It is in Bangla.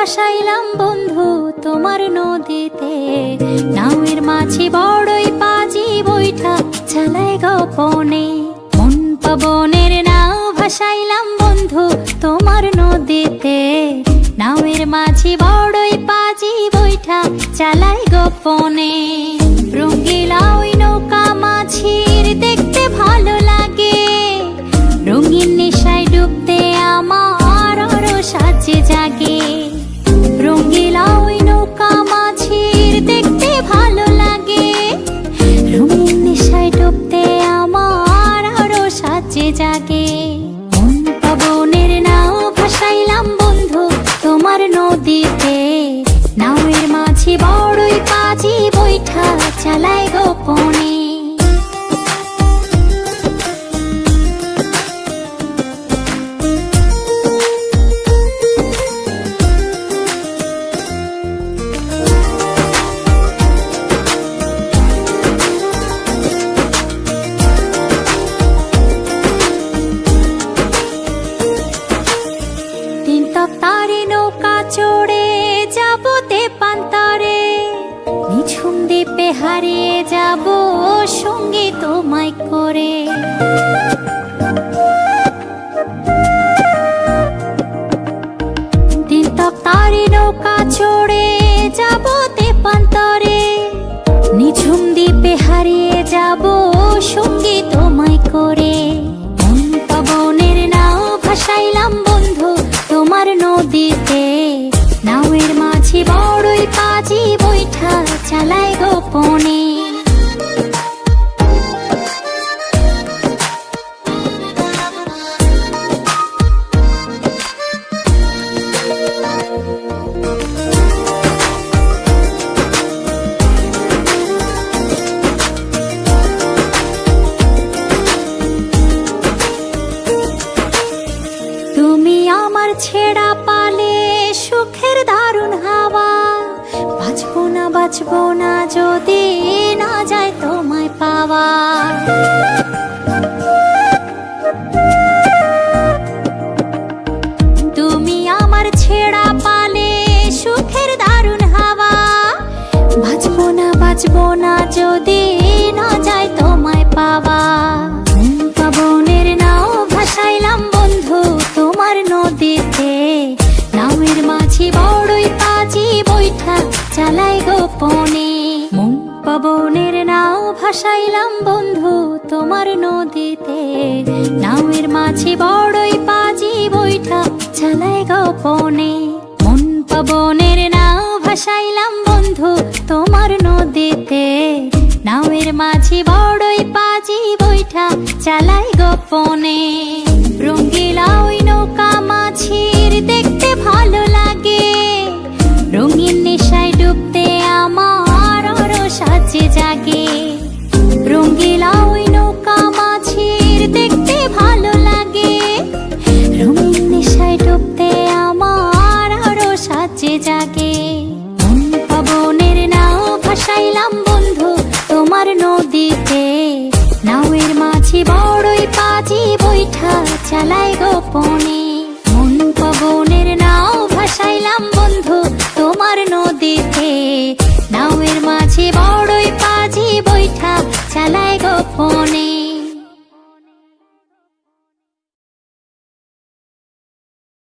ভাসাইলাম বন্ধু তোমার নদীতে, নাওয়ের মাঝি বড়ই পাজি বৈঠা চালায় গোপনে। মন পবনের নাও ভাসাইলাম বন্ধু তোমার নদীতে, নাওয়ের মাঝি বড়ই পাজি বৈঠা চালায় গোপনে। রঙিলা ওই নৌকা মাঝির দেখতে ভালো লাগে, রঙিন নেশায় ডুবতে আমার আরো সাজে জাগে। রঙিলা ওই নৌকা মাঝির দেখতে ভালো লাগে, রঙিন নেশায় ডুবতে আমার আরো সাজে জাগে। মন পবনের নাও ভাসাইলাম বন্ধু তোমার নদীতে, নাওয়ের মাঝি বড়ই পাজি বৈঠা চালায় গোপনে। তারে নৌকা চড়ে যাব তেপান্তরে, নিঝুম দ্বীপে হারিয়ে যাব সঙ্গী তোমায় করে। দিন তক তারে নৌকা চড়ে যাব তেপান্তরে, নিঝুম দ্বীপে হারিয়ে যাব সঙ্গী তোমায় করে। মন পবনের নাও ভাসাইলাম বন্ধু তোমার নদীতে, নাওয়ের মাঝি বড়ই পাজি বৈঠা চালায় গোপনে। তুমি আমার ছেড়া পালে সুখের দারুণ হাওয়া, বাঁচবো না যদি না যায় তোমায় পাওয়া। তুমি আমার ছেড়া পালে সুখের দারুণ হাওয়া, বাঁচবো না যদি না যায় তোমায় পাওয়া। পবনের নাও ভাসাইলাম বন্ধু তোমার নদীতে, নাওয়ের মাঝি বড়ই পাজি বৈঠা চালাই গোপনে। মন পবনের নাও ভাসাইলাম বন্ধু তোমার নদীতে, নাওয়ের মাঝি বড়ই পাজি বৈঠা চালাই গোপনে। মন পবনের নাও ভাসাইলাম বন্ধু তোমার নদীতে, নাওয়ের মাঝি বড়ই পাজি বৈঠা চালাই গোপনে। রঙিলা ওই নৌকা মাঝির দেখতে ভালো লাগে, রঙিন নেশায় ডুবতে আমার আরো সাজে জাগে। রঙিলা ওই নৌকা মাঝির দেখতে ভালো লাগে, রঙিন নেশায় ডুবতে আমার আরো সাজে জাগে। মন পবনের নাও ভাসাইলাম বন্ধু তোমার নদীতে, নাওয়ের মাঝি বড়ই পাজি বৈঠা চালায় গোপনে। মন পবনের নাও ভাসাইলাম বন্ধু তোমার নদীতে, নাওয়ের মাঝি বড়ই পাজি বৈঠা চালায়